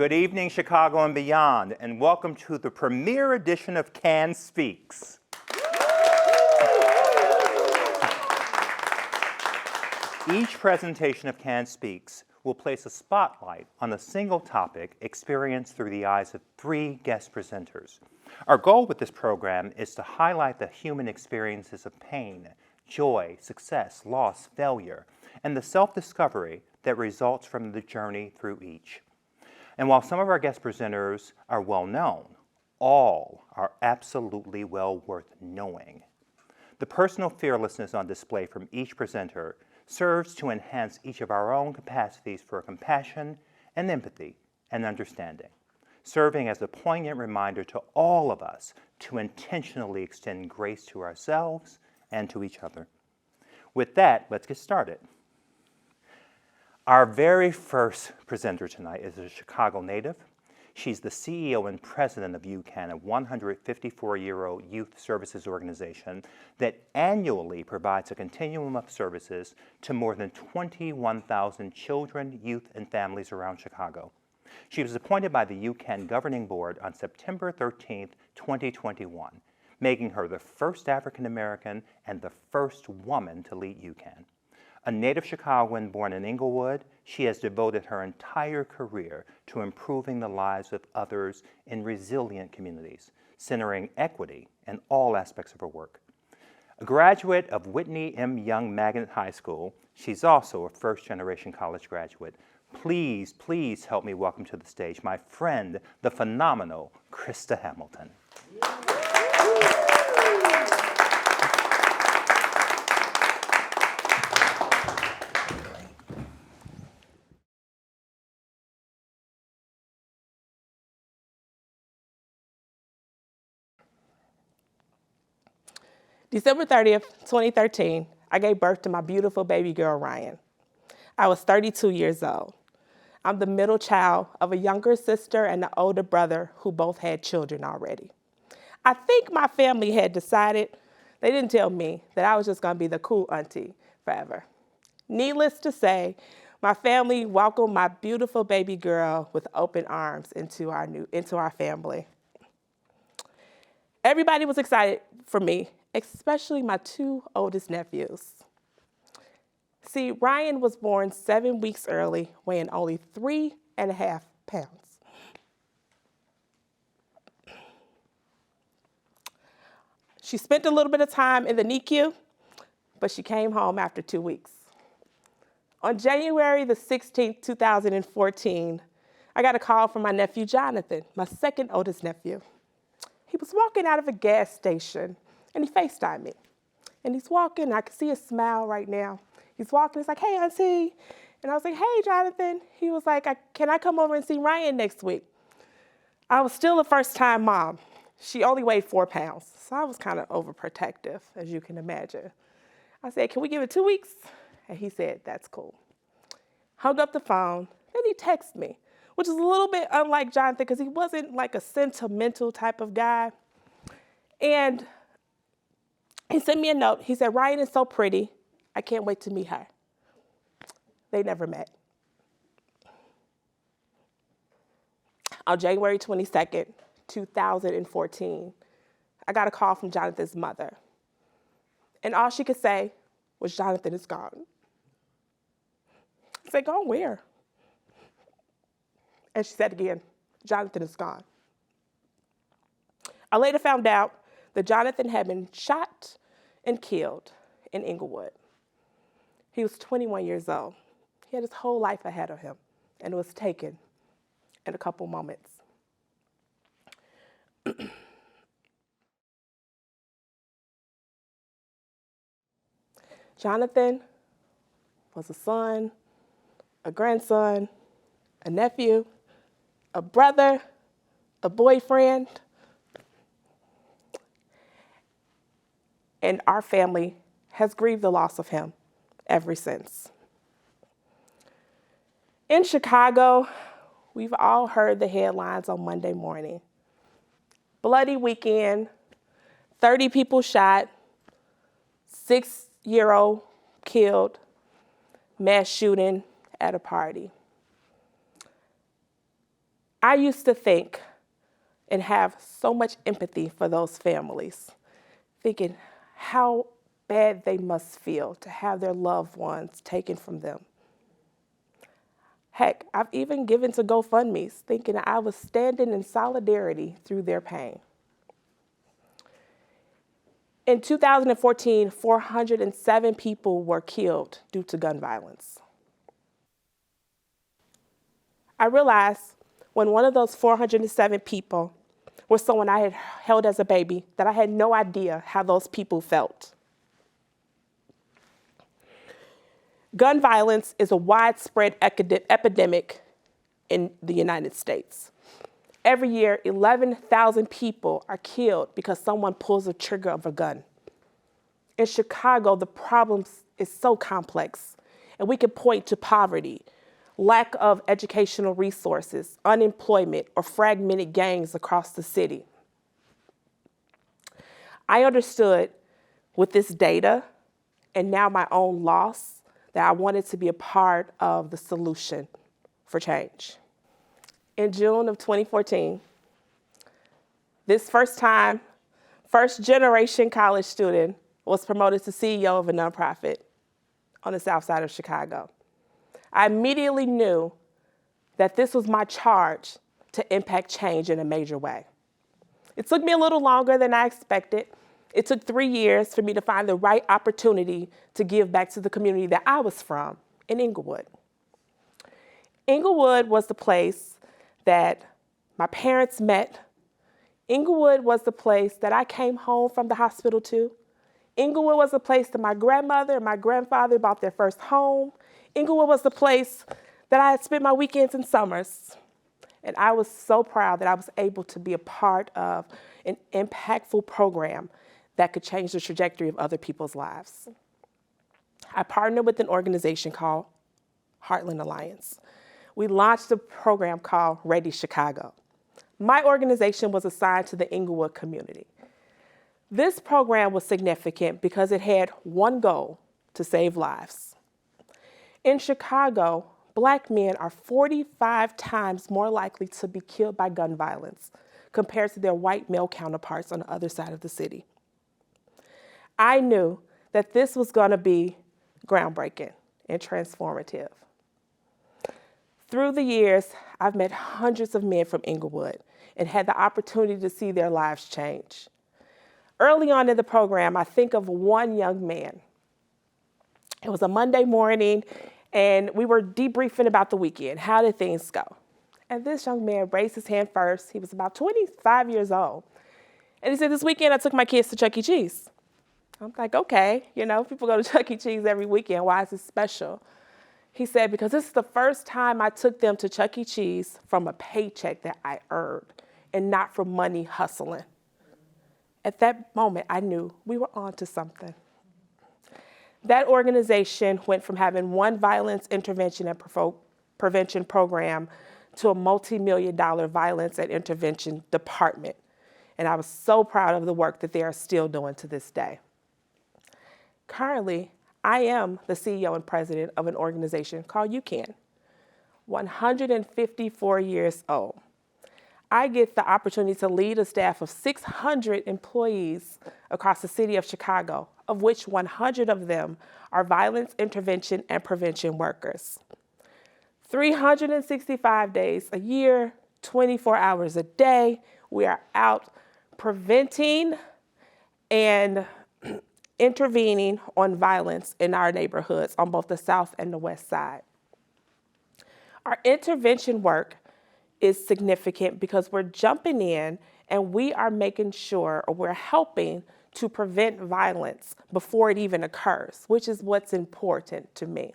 Good evening, Chicago and beyond, and welcome to the premiere edition of Can Speaks. Each presentation of Can Speaks will place a spotlight on a single topic experienced through the eyes of 3 guest presenters. Our goal with this program is to highlight the human experiences of pain, joy, success, loss, failure, and the self-discovery that results from the journey through each. And while some of our guest presenters are well known, all are absolutely well worth knowing. The personal fearlessness on display from each presenter serves to enhance each of our own capacities for compassion and empathy and understanding, serving as a poignant reminder to all of us to intentionally extend grace to ourselves and to each other. With that, let's get started. Our very first presenter tonight is a Chicago native. She's the CEO and president of UCAN, a 154-year-old youth services organization that annually provides a continuum of services to more than 21,000 children, youth, and families around Chicago. She was appointed by the UCAN Governing Board on September 13, 2021, making her the first African American and the first woman to lead UCAN. A native Chicagoan born in Inglewood, she has devoted her entire career to improving the lives of others in resilient communities, centering equity in all aspects of her work. A graduate of Whitney M. Young Magnet High School, she's also a first-generation college graduate. Please, please help me welcome to the stage my friend, the phenomenal Krista Hamilton. December 30th, 2013, I gave birth to my beautiful baby girl, Ryan. I was 32 years old. I'm the middle child of a younger sister and an older brother who both had children already. I think my family had decided, they didn't tell me, that I was just gonna be the cool auntie forever. Needless to say, my family welcomed my beautiful baby girl with open arms into our family. Everybody was excited for me, especially my 2 oldest nephews. See, Ryan was born 7 weeks early, weighing only 3.5 pounds. She spent a little bit of time in the NICU, but she came home after 2 weeks. On January the 16th, 2014, I got a call from my nephew, Jonathan, my 2nd oldest nephew. He was walking out of a gas station and he FaceTimed me. And he's walking, I can see his smile right now. He's walking, he's like, "Hey, auntie." And I was like, "Hey, Jonathan." He was like, "Can I come over and see Ryan next week?" I was still a first-time mom. She only weighed 4 pounds, so I was kind of overprotective, as you can imagine. I said, "Can we give it 2 weeks?" And he said, "That's cool." Hung up the phone, then he texted me, which is a little bit unlike Jonathan because he wasn't like a sentimental type of guy. And he sent me a note. He said, "Ryan is so pretty. I can't wait to meet her." They never met. On January 22nd, 2014, I got a call from Jonathan's mother. And all she could say was, "Jonathan is gone." I said, "Gone where?" And she said again, "Jonathan is gone." I later found out that Jonathan had been shot and killed in Inglewood. He was 21 years old. He had his whole life ahead of him, and it was taken in a couple moments. Jonathan was a son, a grandson, a nephew, a brother, a boyfriend, and our family has grieved the loss of him ever since. In Chicago, we've all heard the headlines on Monday morning. Bloody weekend, 30 people shot, 6-year-old killed, mass shooting at a party. I used to think and have so much empathy for those families, thinking how bad they must feel to have their loved ones taken from them. Heck, I've even given to GoFundMes, thinking I was standing in solidarity through their pain. In 2014, 407 people were killed due to gun violence. I realized when one of those 407 people was someone I had held as a baby that I had no idea how those people felt. Gun violence is a widespread epidemic in the United States. Every year, 11,000 people are killed because someone pulls the trigger of a gun. In Chicago, the problem is so complex, and we can point to poverty, lack of educational resources, unemployment, or fragmented gangs across the city. I understood with this data and now my own loss that I wanted to be a part of the solution for change. In June of 2014, this first generation college student was promoted to CEO of a nonprofit on the south side of Chicago. I immediately knew that this was my charge to impact change in a major way. It took me a little longer than I expected. It took 3 years for me to find the right opportunity to give back to the community that I was from in Inglewood. Inglewood was the place that my parents met. Inglewood was the place that I came home from the hospital to. Inglewood was the place that my grandmother and my grandfather bought their first home. Inglewood was the place that I had spent my weekends and summers. And I was so proud that I was able to be a part of an impactful program that could change the trajectory of other people's lives. I partnered with an organization called Heartland Alliance. We launched a program called Ready Chicago. My organization was assigned to the Inglewood community. This program was significant because it had one goal: to save lives. In Chicago, Black men are 45 times more likely to be killed by gun violence compared to their white male counterparts on the other side of the city. I knew that this was going to be groundbreaking and transformative. Through the years, I've met hundreds of men from Inglewood and had the opportunity to see their lives change. Early on in the program, I think of one young man. It was a Monday morning, and we were debriefing about the weekend. How did things go? And this young man raised his hand first. He was about 25 years old. And he said, "This weekend, I took my kids to Chuck E. Cheese." I'm like, okay, people go to Chuck E. Cheese every weekend. Why is this special? He said, because this is the first time I took them to Chuck E. Cheese from a paycheck that I earned and not from money hustling. At that moment, I knew we were on to something. That organization went from having one violence intervention and prevention program to a multi-million-dollar violence and intervention department. And I was so proud of the work that they are still doing to this day. Currently, I am the CEO and president of an organization called UCAN, 154 years old. I get the opportunity to lead a staff of 600 employees across the city of Chicago, of which 100 of them are violence intervention and prevention workers. 365 days a year, 24 hours a day, we are out preventing and intervening on violence in our neighborhoods on both the south and the west side. Our intervention work is significant because we're jumping in and we are making sure, or we're helping to prevent violence before it even occurs, which is what's important to me.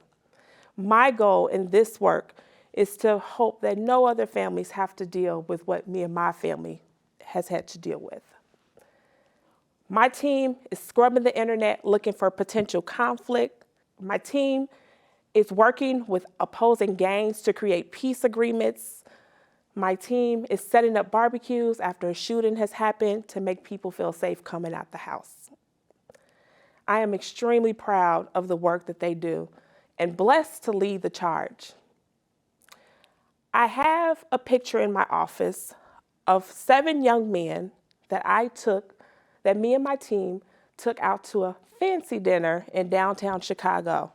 My goal in this work is to hope that no other families have to deal with what me and my family has had to deal with. My team is scrubbing the internet looking for potential conflict. My team is working with opposing gangs to create peace agreements. My team is setting up barbecues after a shooting has happened to make people feel safe coming out the house. I am extremely proud of the work that they do and blessed to lead the charge. I have a picture in my office of 7 young men that me and my team took out to a fancy dinner in downtown Chicago.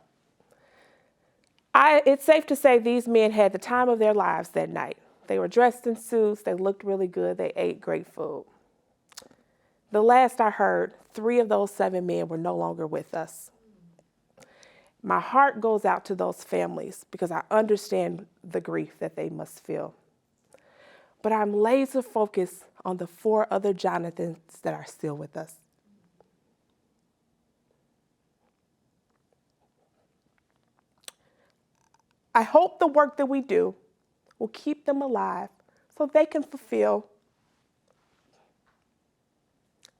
It's safe to say these men had the time of their lives that night. They were dressed in suits, they looked really good, they ate great food. The last I heard, 3 of those 7 men were no longer with us. My heart goes out to those families because I understand the grief that they must feel. But I'm laser focused on the 4 other Jonathans that are still with us. I hope the work that we do will keep them alive so they can fulfill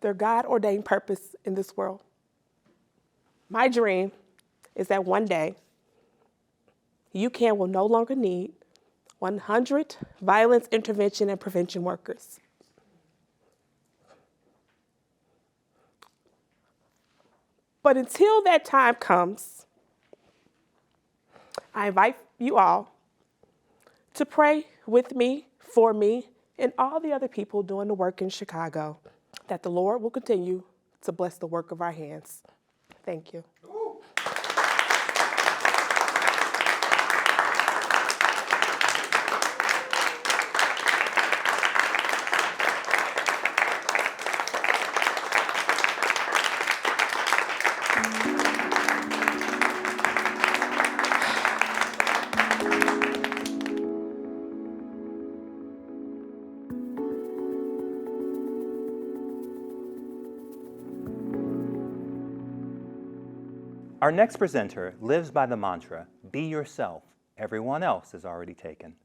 their God-ordained purpose in this world. My dream is that one day, UCAN will no longer need 100 violence intervention and prevention workers. But until that time comes, I invite you all to pray with me, for me, and all the other people doing the work in Chicago, that the Lord will continue to bless the work of our hands. Thank you. Our next presenter lives by the mantra, be yourself, everyone else is already taken.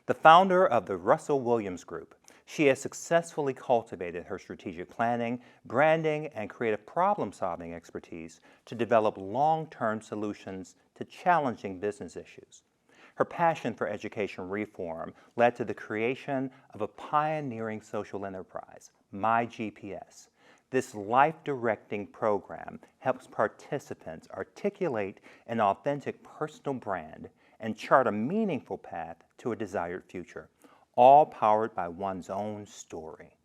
The founder of the Russell Williams Group, she has successfully cultivated her strategic planning, branding, and creative problem-solving expertise to develop long-term solutions to challenging business issues. Her passion for education reform led to the creation of a pioneering social enterprise, MyGPS. This life-directing program helps participants articulate an authentic personal brand and chart a meaningful path to a desired future, all powered by one's own story.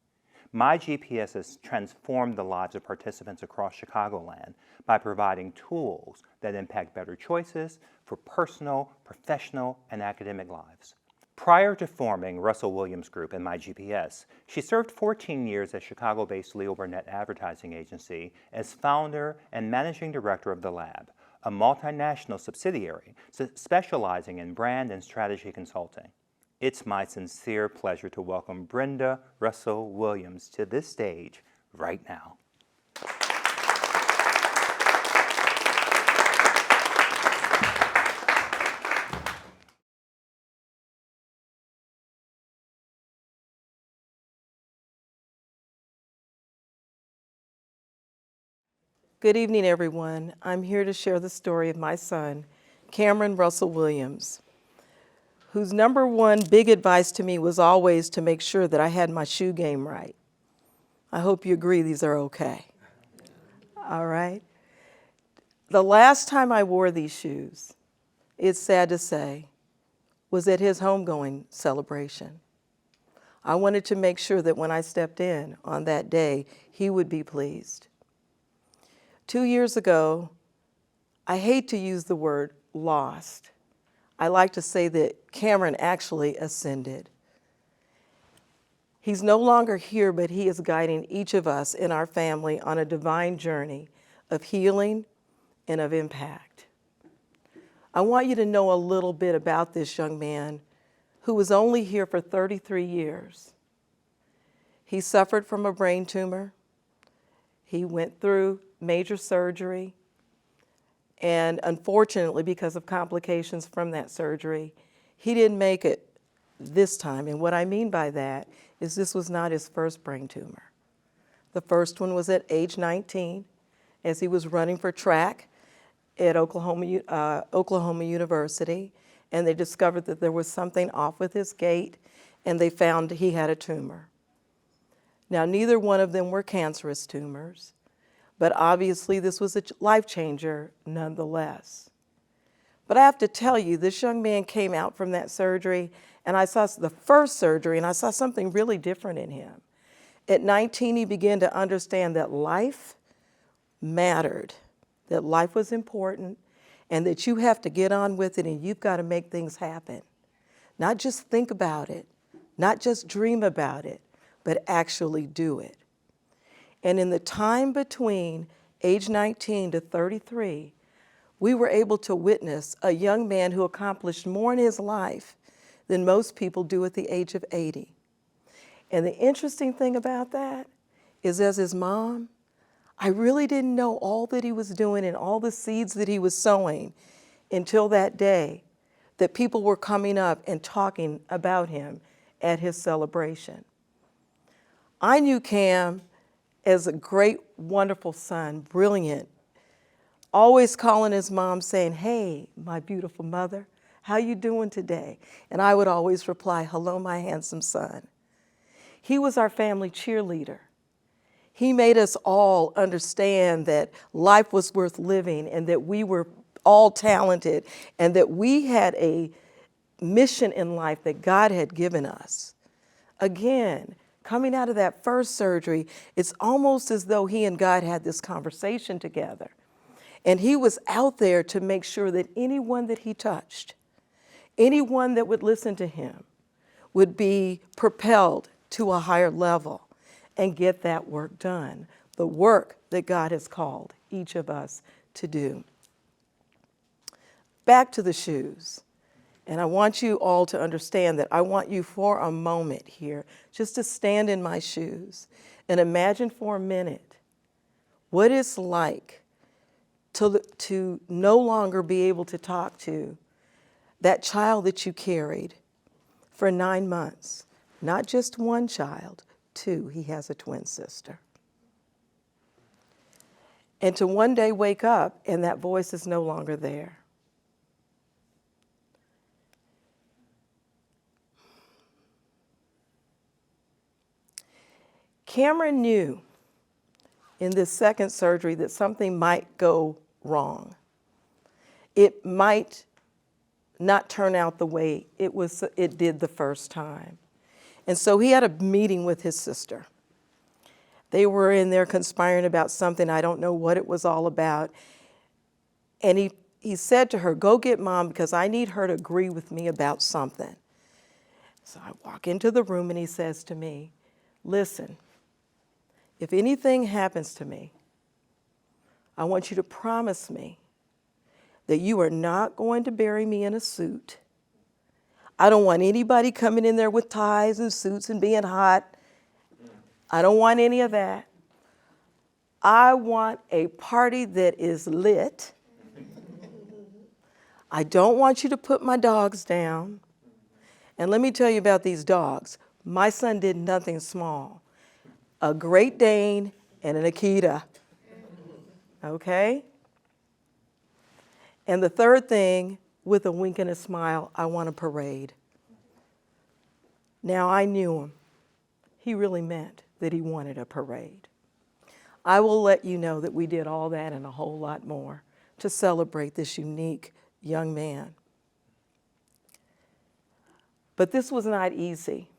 MyGPS has transformed the lives of participants across Chicagoland by providing tools that impact better choices for personal, professional, and academic lives. Prior to forming Russell Williams Group and MyGPS, she served 14 years at Chicago-based Leo Burnett Advertising Agency as founder and managing director of The Lab, a multinational subsidiary specializing in brand and strategy consulting. It's my sincere pleasure to welcome Brenda Russell Williams to this stage right now. Good evening, everyone. I'm here to share the story of my son, Cameron Russell Williams, whose number one big advice to me was always to make sure that I had my shoe game right. I hope you agree these are okay. All right? The last time I wore these shoes, it's sad to say, was at his homegoing celebration. I wanted to make sure that when I stepped in on that day, he would be pleased. 2 years ago, I hate to use the word lost. I like to say that Cameron actually ascended. He's no longer here, but he is guiding each of us in our family on a divine journey of healing and of impact. I want you to know a little bit about this young man who was only here for 33 years. He suffered from a brain tumor. He went through major surgery, and unfortunately, because of complications from that surgery, he didn't make it this time. And what I mean by that is this was not his first brain tumor. The first one was at age 19, as he was running for track at Oklahoma University, and they discovered that there was something off with his gait, and they found he had a tumor. Now, neither one of them were cancerous tumors, but obviously this was a life changer nonetheless. But I have to tell you, this young man came out from that surgery, and I saw the first surgery, and I saw something really different in him. At 19, he began to understand that life mattered, that life was important, and that you have to get on with it and you've got to make things happen. Not just think about it, not just dream about it, but actually do it. And in the time between age 19 to 33, we were able to witness a young man who accomplished more in his life than most people do at the age of 80. And the interesting thing about that is, as his mom, I really didn't know all that he was doing and all the seeds that he was sowing until that day that people were coming up and talking about him at his celebration. I knew Cam as a great, wonderful son, brilliant, always calling his mom saying, "Hey, my beautiful mother, how you doing today?" And I would always reply, "Hello, my handsome son." He was our family cheerleader. He made us all understand that life was worth living and that we were all talented and that we had a mission in life that God had given us. Again, coming out of that first surgery, it's almost as though he and God had this conversation together. And he was out there to make sure that anyone that he touched, anyone that would listen to him, would be propelled to a higher level and get that work done, the work that God has called each of us to do. Back to the shoes. And I want you all to understand that I want you for a moment here just to stand in my shoes and imagine for a minute what it's like to no longer be able to talk to that child that you carried for 9 months. Not just one child, two. He has a twin sister. And to one day wake up and that voice is no longer there. Cameron knew in this second surgery that something might go wrong. It might not turn out the way it did the first time. And so he had a meeting with his sister. They were in there conspiring about something. I don't know what it was all about. And he said to her, "Go get Mom because I need her to agree with me about something." So I walk into the room and he says to me, "Listen, if anything happens to me, I want you to promise me that you are not going to bury me in a suit. I don't want anybody coming in there with ties and suits and being hot. I don't want any of that. I want a party that is lit. I don't want you to put my dogs down." And let me tell you about these dogs. My son did nothing small. A Great Dane and an Akita. Okay? And the third thing, with a wink and a smile, I want a parade. Now I knew him. He really meant that he wanted a parade. I will let you know that we did all that and a whole lot more to celebrate this unique young man. But this was not easy.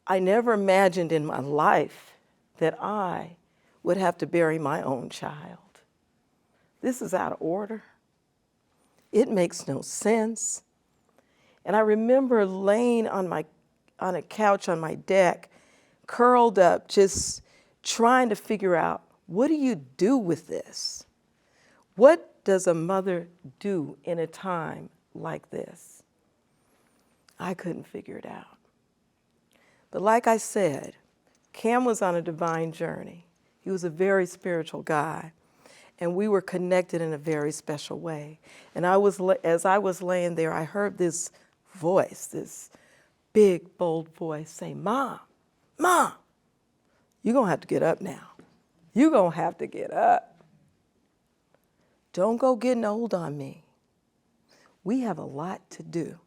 I never imagined in my life that I would have to bury my own child. This is out of order. It makes no sense. And I remember laying on a couch on my deck, curled up, just trying to figure out, what do you do with this? What does a mother do in a time like this? I couldn't figure it out. But like I said, Cam was on a divine journey. He was a very spiritual guy, and we were connected in a very special way. And as I was laying there, I heard this voice, this big, bold voice say, "Mom, Mom, you're going to have to get up now. You're going to have to get up. Don't go getting old on me. We have a lot to do."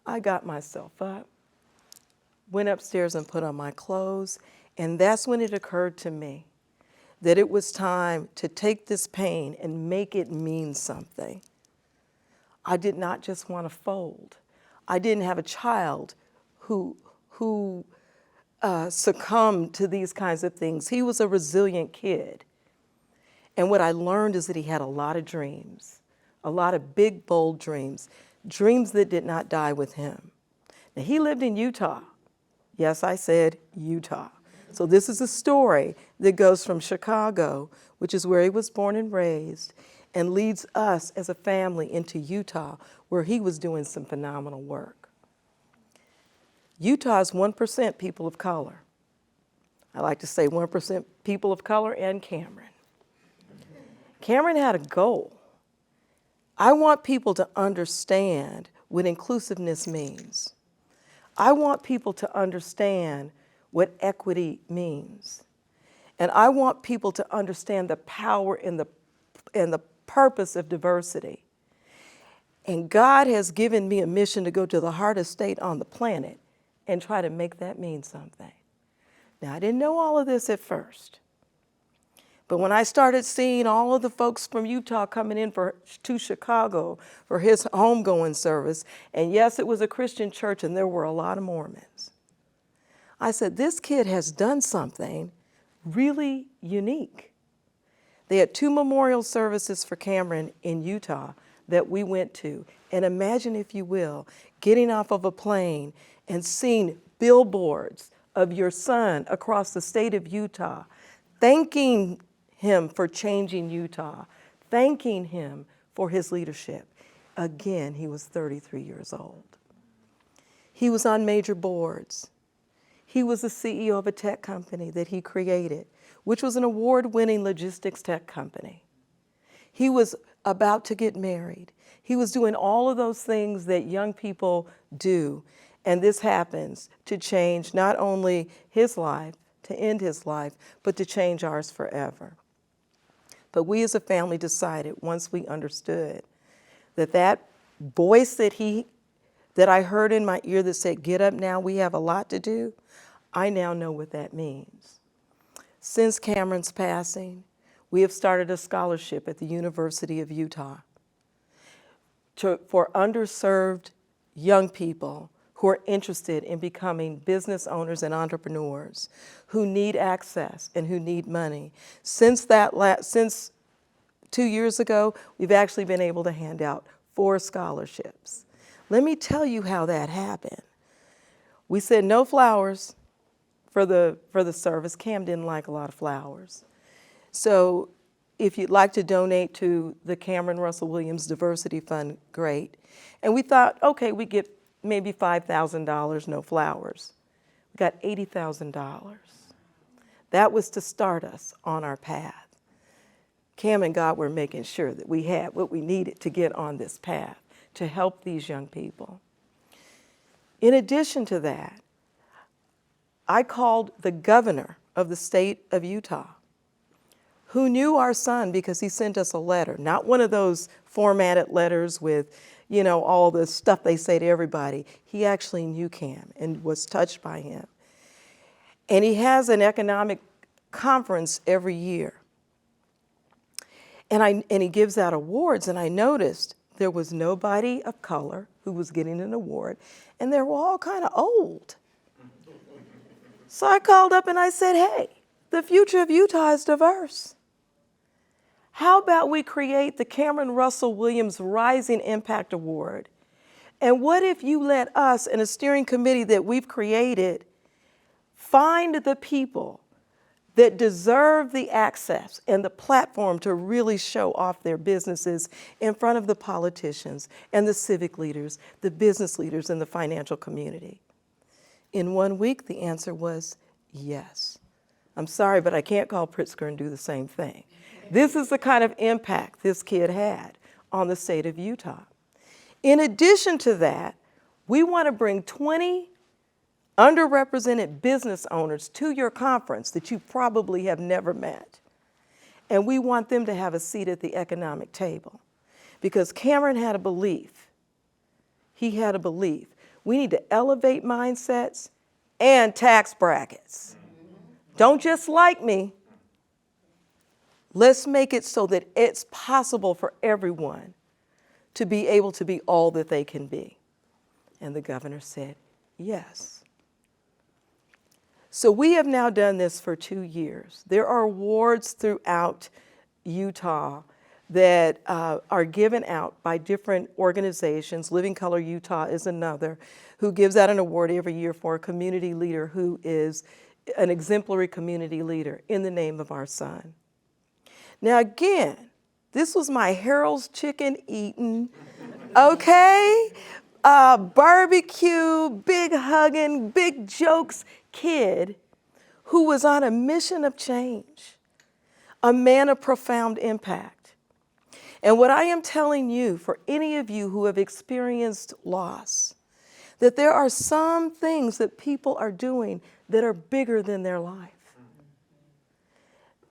I got myself up, went upstairs and put on my clothes, and that's when it occurred to me that it was time to take this pain and make it mean something. I did not just want to fold. I didn't have a child who succumbed to these kinds of things. He was a resilient kid. And what I learned is that he had a lot of dreams, a lot of big, bold dreams, dreams that did not die with him. Now, he lived in Utah. Yes, I said Utah. So this is a story that goes from Chicago, which is where he was born and raised, and leads us as a family into Utah, where he was doing some phenomenal work. Utah is 1% people of color. I like to say 1% people of color and Cameron. Cameron had a goal. I want people to understand what inclusiveness means. I want people to understand what equity means. And I want people to understand the power and the purpose of diversity. And God has given me a mission to go to the hardest state on the planet and try to make that mean something. Now, I didn't know all of this at first. But when I started seeing all of the folks from Utah coming in to Chicago for his homegoing service, and yes, it was a Christian church and there were a lot of Mormons, I said, this kid has done something really unique. They had 2 memorial services for Cameron in Utah that we went to. And imagine, if you will, getting off of a plane and seeing billboards of your son across the state of Utah, thanking him for changing Utah, thanking him for his leadership. Again, he was 33 years old. He was on major boards. He was the CEO of a tech company that he created, which was an award-winning logistics tech company. He was about to get married. He was doing all of those things that young people do. And this happens to change not only his life, to end his life, but to change ours forever. But we as a family decided, once we understood, that voice that I heard in my ear that said, get up now, we have a lot to do, I now know what that means. Since Cameron's passing, we have started a scholarship at the University of Utah for underserved young people who are interested in becoming business owners and entrepreneurs, who need access and who need money. Since 2 years ago, we've actually been able to hand out 4 scholarships. Let me tell you how that happened. We said no flowers for the service. Cam didn't like a lot of flowers. So if you'd like to donate to the Cameron Russell Williams Diversity Fund, great. And we thought, okay, we get maybe $5,000, no flowers. We got $80,000. That was to start us on our path. Cam and God were making sure that we had what we needed to get on this path to help these young people. In addition to that, I called the governor of the state of Utah, who knew our son because he sent us a letter, not one of those formatted letters with, all the stuff they say to everybody. He actually knew Cam and was touched by him. And he has an economic conference every year. And he gives out awards, and I noticed there was nobody of color who was getting an award, and they were all kind of old. So I called up and I said, hey, the future of Utah is diverse. How about we create the Cameron Russell Williams Rising Impact Award? And what if you let us and a steering committee that we've created find the people that deserve the access and the platform to really show off their businesses in front of the politicians and the civic leaders, the business leaders, and the financial community? In 1 week, the answer was yes. I'm sorry, but I can't call Pritzker and do the same thing. This is the kind of impact this kid had on the state of Utah. In addition to that, we want to bring 20 underrepresented business owners to your conference that you probably have never met. And we want them to have a seat at the economic table. Because Cameron had a belief. He had a belief. We need to elevate mindsets and tax brackets. Don't just like me. Let's make it so that it's possible for everyone to be able to be all that they can be. And the governor said, yes. So we have now done this for 2 years. There are awards throughout Utah that are given out by different organizations. Living Color Utah is another, who gives out an award every year for a community leader who is an exemplary community leader in the name of our son. Now again, this was my Harold's chicken eating, okay? Barbecue, big hugging, big jokes kid who was on a mission of change, a man of profound impact. And what I am telling you, for any of you who have experienced loss, that there are some things that people are doing that are bigger than their life.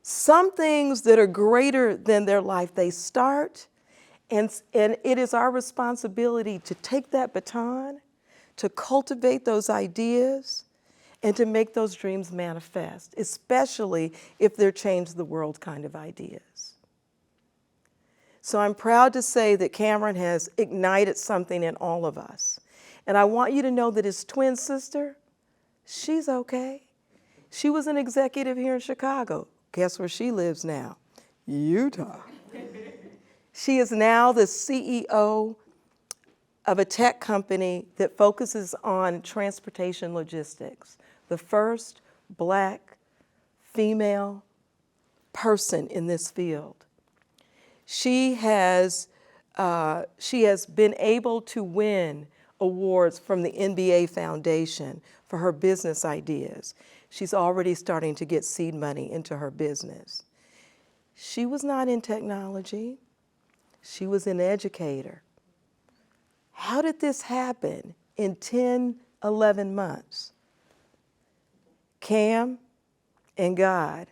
Some things that are greater than their life, they start, and it is our responsibility to take that baton, to cultivate those ideas, and to make those dreams manifest, especially if they're change the world kind of ideas. So I'm proud to say that Cameron has ignited something in all of us. And I want you to know that his twin sister, she's okay. She was an executive here in Chicago. Guess where she lives now? Utah. She is now the CEO of a tech company that focuses on transportation logistics, the first Black female person in this field. She has been able to win awards from the NBA Foundation for her business ideas. She's already starting to get seed money into her business. She was not in technology. She was an educator. How did this happen in 10, 11 months? Cam and God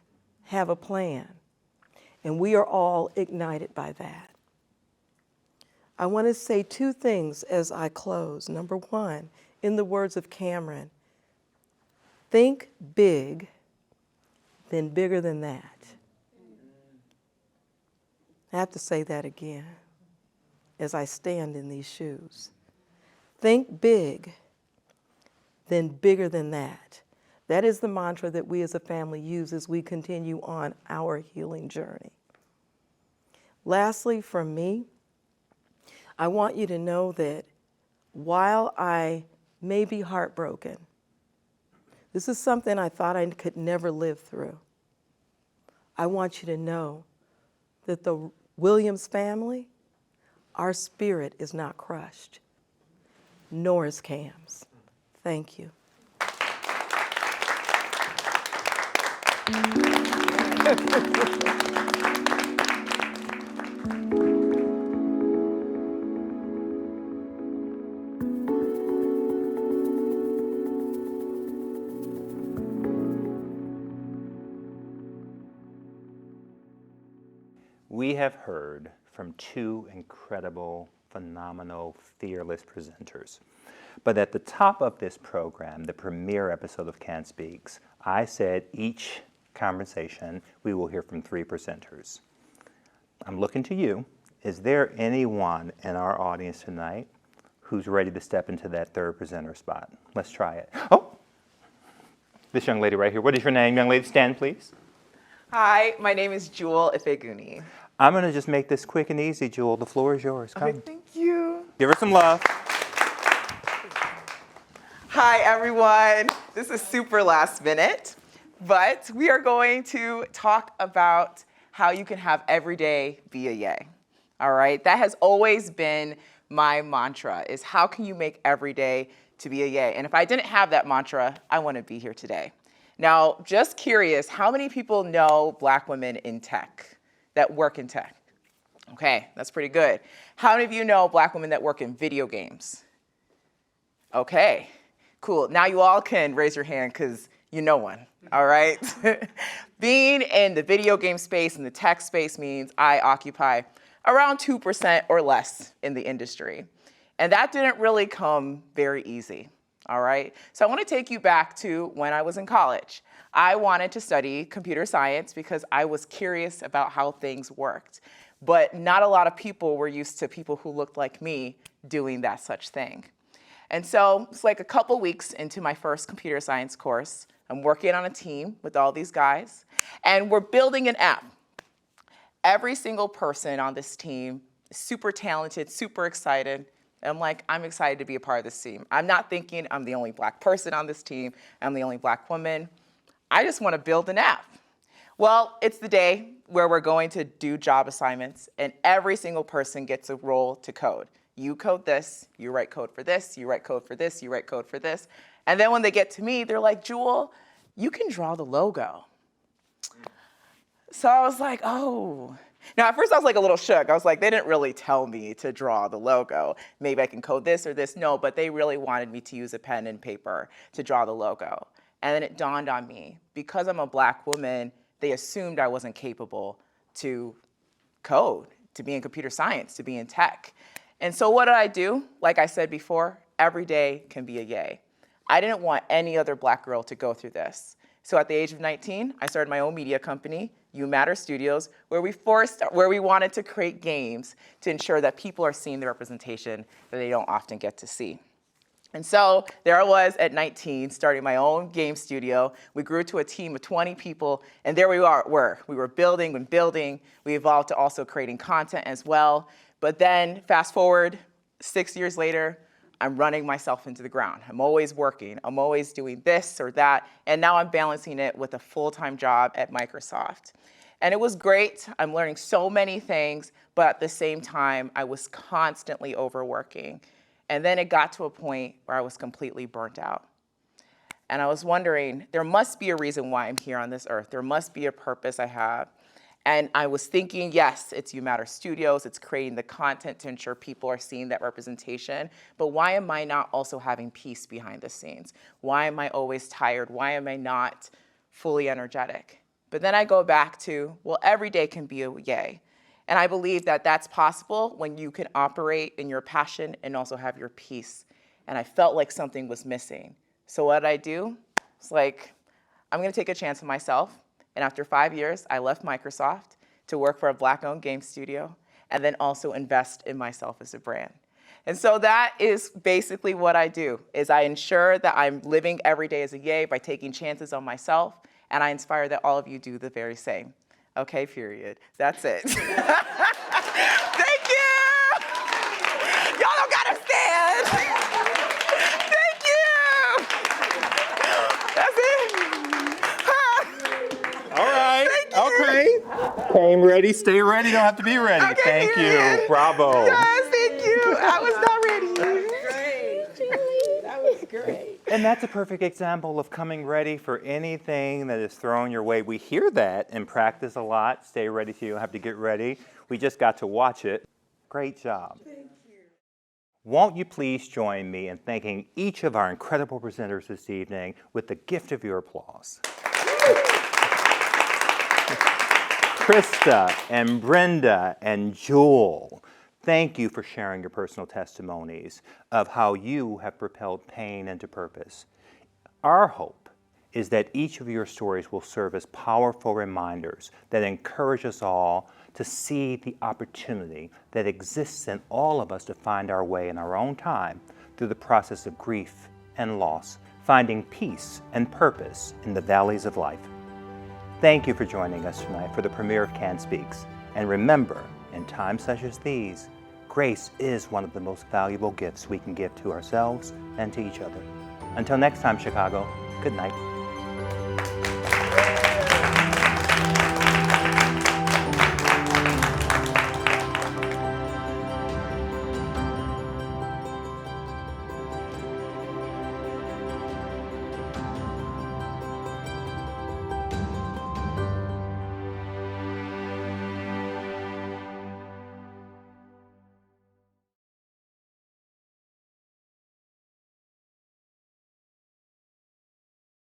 have a plan, and we are all ignited by that. I want to say 2 things as I close. Number 1, in the words of Cameron, think big, then bigger than that. I have to say that again as I stand in these shoes. Think big, then bigger than that. That is the mantra that we as a family use as we continue on our healing journey. Lastly, from me, I want you to know that while I may be heartbroken, this is something I thought I could never live through. I want you to know that the Williams family, our spirit is not crushed, nor is Cam's. Thank you. We have heard from 2 incredible, phenomenal, fearless presenters. But at the top of this program, the premiere episode of Can Speaks, I said each conversation we will hear from 3 presenters. I'm looking to you. Is there anyone in our audience tonight who's ready to step into that 3rd presenter spot? Let's try it. Oh, this young lady right here. What is your name, young lady? Stand, please. Hi, my name is Jewel Ifeguni. I'm going to just make this quick and easy, Jewel. The floor is yours. Come. Okay, thank you. Give her some love. Hi, everyone. This is super last minute, but we are going to talk about how you can have every day be a yay. All right? That has always been my mantra, is how can you make every day to be a yay? And if I didn't have that mantra, I wouldn't be here today. Now, just curious, how many people know Black women in tech, that work in tech? Okay, that's pretty good. How many of you know Black women that work in video games? Okay, cool. Now you all can raise your hand because you know one, all right? Being in the video game space and the tech space means I occupy around 2% or less in the industry. And that didn't really come very easy, all right? So I want to take you back to when I was in college. I wanted to study computer science because I was curious about how things worked. But not a lot of people were used to people who looked like me doing that such thing. And so it's like a couple weeks into my first computer science course. I'm working on a team with all these guys, and we're building an app. Every single person on this team is super talented, super excited. And I'm like, I'm excited to be a part of this team. I'm not thinking I'm the only Black person on this team. I'm the only Black woman. I just want to build an app. Well, it's the day where we're going to do job assignments, and every single person gets a role to code. You code this, you write code for this, you write code for this, you write code for this. And then when they get to me, they're like, Jewel, you can draw the logo. So I was like, oh. Now, at first I was like a little shook. I was like, they didn't really tell me to draw the logo. Maybe I can code this or this. No, but they really wanted me to use a pen and paper to draw the logo. And then it dawned on me, because I'm a Black woman, they assumed I wasn't capable to code, to be in computer science, to be in tech. And so what did I do? Like I said before, every day can be a yay. I didn't want any other Black girl to go through this. So at the age of 19, I started my own media company, You Matter Studios, where we wanted to create games to ensure that people are seeing the representation that they don't often get to see. And so there I was at 19, starting my own game studio. We grew to a team of 20 people, and there we were. We were building and building. We evolved to also creating content as well. But then fast forward 6 years later, I'm running myself into the ground. I'm always working. I'm always doing this or that. And now I'm balancing it with a full-time job at Microsoft. And it was great. I'm learning so many things, but at the same time, I was constantly overworking. And then it got to a point where I was completely burnt out. And I was wondering, there must be a reason why I'm here on this earth. There must be a purpose I have. And I was thinking, yes, it's You Matter Studios. It's creating the content to ensure people are seeing that representation. But why am I not also having peace behind the scenes? Why am I always tired? Why am I not fully energetic? But then I go back to, well, every day can be a yay. And I believe that that's possible when you can operate in your passion and also have your peace. And I felt like something was missing. So what did I do? It's like, I'm going to take a chance on myself. And after 5 years, I left Microsoft to work for a Black-owned game studio and then also invest in myself as a brand. And so that is basically what I do, is I ensure that I'm living every day as a yay by taking chances on myself, and I inspire that all of you do the very same. Okay, period. That's it. Thank you! Y'all don't gotta stand! Thank you! That's it! All right. Okay. Came ready, stay ready, don't have to be ready. Okay, Thank period. you. Bravo. Yes, thank you. I was not ready. That was great. And that's a perfect example of coming ready for anything that is thrown your way. We hear that in practice a lot. Stay ready so you don't have to get ready. We just got to watch it. Great job. Thank you. Won't you please join me in thanking each of our incredible presenters this evening with the gift of your applause. Krista and Brenda and Jewel, thank you for sharing your personal testimonies of how you have propelled pain into purpose. Our hope is that each of your stories will serve as powerful reminders that encourage us all to see the opportunity that exists in all of us to find our way in our own time through the process of grief and loss, finding peace and purpose in the valleys of life. Thank you for joining us tonight for the premiere of Can Speaks. And remember, in times such as these, grace is one of the most valuable gifts we can give to ourselves and to each other. Until next time, Chicago, good night.